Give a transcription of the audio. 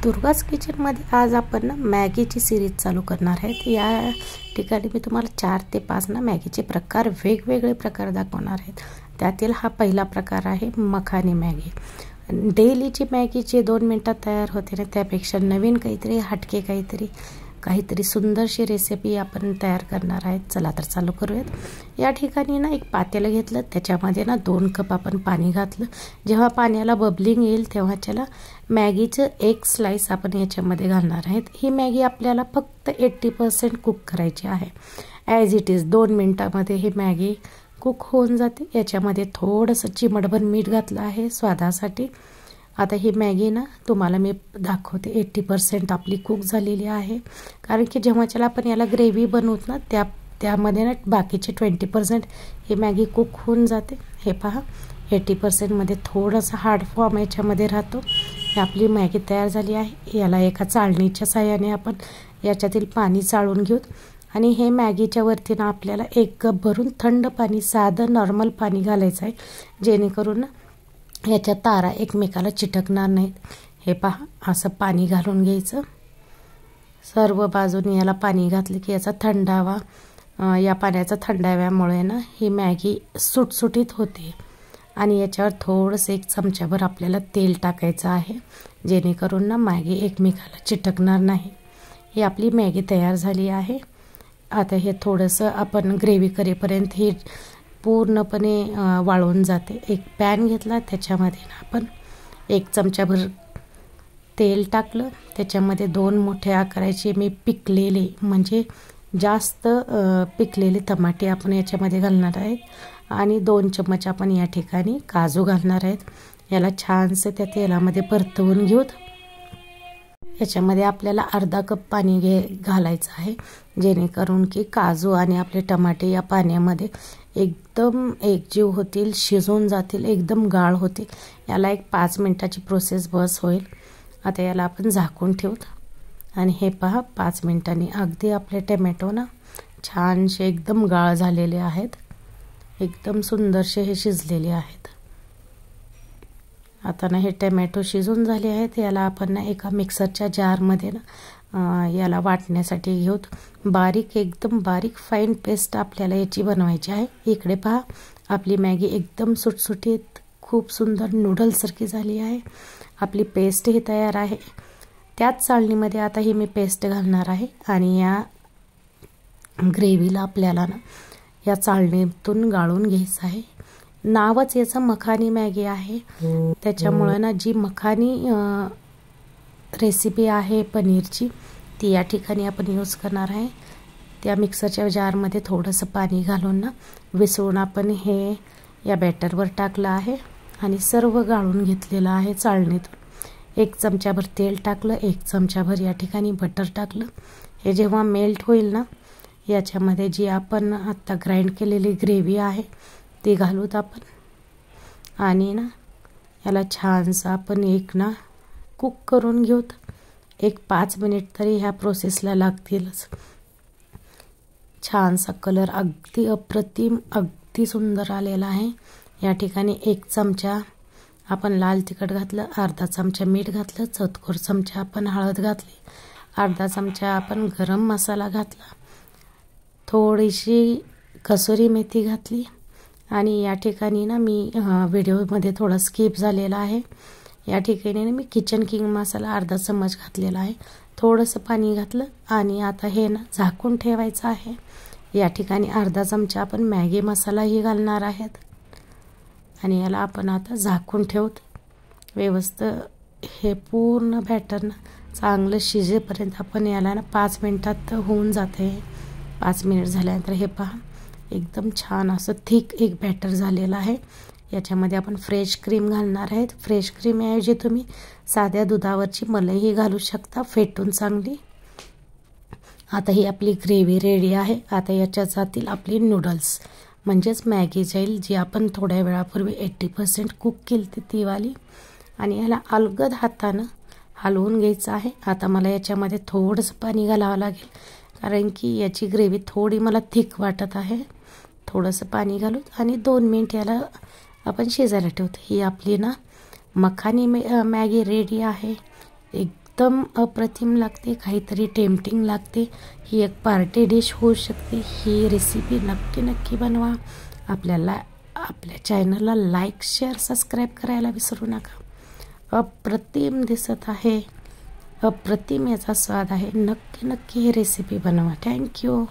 दुर्गाज किचनमध्ये आज आपण ना मॅगीची सिरीज चालू करणार आहेत। या ठिकाणी मी तुम्हाला 4 ते 5 ना मॅगीचे प्रकार वेगवेगळे प्रकार दाखवणार आहेत। त्यातील हा पहिला प्रकार आहे मखानी मॅगी। डेलीची मॅगी जे 2 मिनिटात तयार होते ना, त्यापेक्षा नवीन काहीतरी हटके काहीतरी सुंदरशी रेसिपी आपण तयार करणार आहेत। चला तर चालू करूयात। या ठिकाणी ना एक पातेलं घेतलं, त्याच्यामध्ये ना 2 कप आपण पाणी घातलं। जेव्हा पाण्याला बबलिंग येईल तेव्हा त्याला मॅगीचं एक स्लाइस आपण याच्यामध्ये घालणार आहेत। ही मॅगी आपल्याला फक्त 80% कुक करायची आहे। ॲज इट इज 2 मिनिटामध्ये ही मॅगी कुक होऊन जाते। याच्यामध्ये थोडंसं चिमटभर मीठ घातलं आहे स्वादासाठी। आता ही मॅगी ना तुम्हाला मी दाखवते 80% आपली कुक झालेली आहे, कारण की जेव्हा त्याला आपण याला ग्रेव्ही बनवत ना त्यामध्ये ना बाकीचे 20% ही मॅगी कुक होऊन जाते। हे पहा 80% मध्ये थोडासा हार्ड फॉर्म याच्यामध्ये राहतो। ही आपली मॅगी तयार झाली आहे। याला एका चाळणीच्या साहाय्याने आपण याच्यातील पाणी चाळून घेऊ आणि हे मॅगीच्या वरती ना आपल्याला 1 कप भरून थंड पाणी, साधं नॉर्मल पाणी घालायचं आहे, जेणेकरून ना याच्या तारा एकमेकाला चिटकणार नाहीत। हे पहा असं पाणी घालून घ्यायचं। सर्व बाजूने याला पाणी घातले की याचा थंडावा, या पाण्याचा थंडाव्यामुळे ना ही मॅगी सुटसुटीत होते। आणि याच्यावर थोडंसं 1 चमचाभर आपल्याला तेल टाकायचं आहे, जेणेकरून ना मॅगी एकमेकाला चिटकणार नाही। ही आपली मॅगी तयार झाली आहे। आता हे थोडंसं आपण ग्रेव्ही करेपर्यंत हे पूर्णपणे वाळून जाते। एक पॅन घेतला, त्याच्यामध्ये ना आपण 1 चमचाभर तेल टाकलं। त्याच्यामध्ये 2 मोठ्या आकाराचे मी पिकलेले, म्हणजे जास्त पिकलेले टमाटे आपण याच्यामध्ये घालणार आहेत आणि 2 चम्मच आपण या ठिकाणी काजू घालणार आहेत। याला छानसे त्या तेलामध्ये परतवून घेऊ। याच्यामध्ये आपल्याला अर्धा कप पाणी घालायचं आहे, जेणेकरून की काजू आणि आपले टमाटे या पाण्यामध्ये एकदम एकजीव होतील, शिजून जातील, एकदम गाळ होतील। याला एक 5 मिनिटाची प्रोसेस बस होईल। आता याला आपण झाकून ठेवू आणि हे पहा 5 मिनिटांनी अगदी आपले टमॅटो ना छानसे एकदम गाळ झालेले आहेत, एकदम सुंदरसे हे शिजलेले आहेत। आता ना हे टमॅटो शिजून झाले आहेत। याला आपण ना एका मिक्सरच्या जारमध्ये ना याला वाटण्यासाठी घेऊ। एकदम बारीक फाईन पेस्ट आपल्याला याची बनवायची आहे। इकडे पहा आपली मॅगी एकदम सुटसुटीत, खूप सुंदर नूडल्ससारखी झाली आहे। आपली पेस्ट ही तयार आहे। त्याच चाळणीमध्ये आता ही मी पेस्ट घालणार आहे आणि या ग्रेव्हीला आपल्याला ना या चाळणीतून गाळून घ्यायचं आहे। नावच याचं मखानी मॅगी आहे, त्याच्यामुळे ना जी मखानी रेसिपी आहे पनीरची, ती या ठिकाणी आपण यूज करणार आहे। त्या मिक्सरच्या जारमध्ये थोडंसं पाणी घालून ना विसळून आपण हे या बॅटरवर टाकलं आहे आणि सर्व गाळून घेतलेलं आहे चाळणीतून। 1 चमचाभर तेल टाकलं, 1 चमचाभर या ठिकाणी बटर टाकलं। हे जेव्हा मेल्ट होईल ना, याच्यामध्ये जी आपण आत्ता ग्राइंड केलेली ग्रेव्ही आहे ती घालूत आपण आणि ना याला छानसं आपण ना कुक करून घेऊत। एक 5 मिनिट तरी ह्या प्रोसेसला लागतीलच। छानसा कलर अगदी अप्रतिम, अगदी सुंदर आलेला आहे। या ठिकाणी 1 चमचा आपण लाल तिखट घातलं, अर्धा चमचा मीठ घातलं, चतकोर चमचा आपण हळद घातली, अर्धा चमचा आपण गरम मसाला घातला, थोडीशी कसुरी मेथी घातली आणि या ठिकाणी ना मी व्हिडिओमध्ये थोडा स्किप झालेला आहे। या ठिकाणी मी किचन किंग मसाला अर्धा चम्मच घातलेला आहे। थोडंसं पाणी घातलं आणि आता हे ना झाकून ठेवायचं आहे। या ठिकाणी अर्धा चमचा आपण मॅगी मसालाही घालणार आहेत आणि याला आपण आता झाकून ठेवत व्यवस्थित हे पूर्ण बॅटर ना चांगलं शिजेपर्यंत आपण याला ना 5 मिनिटात होऊन जाते। 5 मिनिट झाल्यानंतर हे पहा एकदम छान असं थिक एक बॅटर झालेलं आहे। याच्यामध्ये आपण फ्रेश क्रीम घालणार आहेत। फ्रेश क्रीम ऐवजी तुम्ही साध्या दुधावरची मलईही घालू शकता, फेटून चांगली। आता ही आपली ग्रेव्ही रेडी आहे। आता याच्यात जातील आपली नूडल्स, म्हणजेच मॅगी जाईल, जी आपण थोड्या वेळापूर्वी 80% कुक केली ती वाली, आणि याला अलगद हातानं हलवून घ्यायचं आहे। आता मला याच्यामध्ये थोडंसं पाणी घालावं लागेल, कारण की याची ग्रेव्ही थोडी मला थिक वाटत आहे। थोडंसं पाणी घालू आणि 2 मिनिट याला आपण शिजायला ठेवतो। ही आपली ना मखानी मॅगी रेडी आहे। एकदम अप्रतिम लागते, काहीतरी टेम्पटिंग लागते. ही एक पार्टी डिश होऊ शकते. ही रेसिपी नक्की बनवा. आपल्या चॅनलला लाईक, शेअर, सबस्क्राईब करायला विसरू नका. अप्रतिम दिसत आहे, अप्रतिम याचा स्वाद आहे. नक्की ही रेसिपी बनवा. थँक्यू.